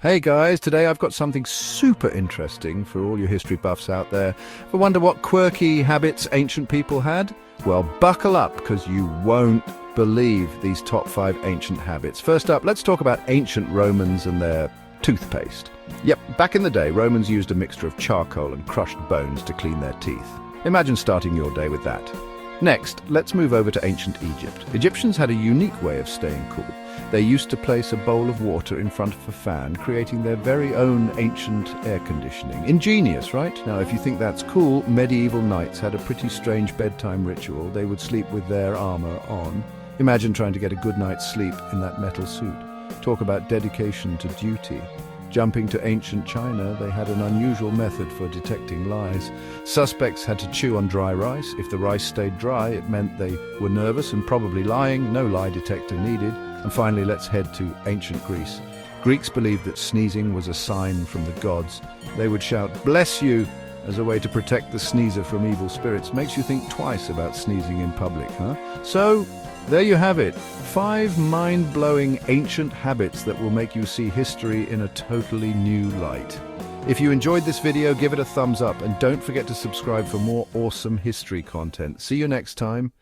Hey guys, today I've got something super interesting for all you history buffs out there. Ever wonder what quirky habits ancient people had? Well, buckle up because you won't believe these top 5 ancient habits. First up, let's talk about ancient Romans and their toothpaste. Yep, back in the day, Romans used a mixture of charcoal and crushed bones to clean their teeth. Imagine starting your day with that. Next, let's move over to ancient Egypt. Egyptians had a unique way of staying cool. They used to place a bowl of water in front of a fan, creating their very own ancient air conditioning. Ingenious, right? Now, if you think that's cool, medieval knights had a pretty strange bedtime ritual. They would sleep with their armor on. Imagine trying to get a good night's sleep in that metal suit. Talk about dedication to duty. Jumping to ancient China, they had an unusual method for detecting lies. Suspects had to chew on dry rice. If the rice stayed dry, it meant they were nervous and probably lying. No lie detector needed. And finally, let's head to ancient Greece. Greeks believed that sneezing was a sign from the gods. They would shout, "Bless you," as a way to protect the sneezer from evil spirits. Makes you think twice about sneezing in public, huh? So, there you have it. 5 mind-blowing ancient habits that will make you see history in a totally new light. If you enjoyed this video, give it a thumbs up and don't forget to subscribe for more awesome history content. See you next time.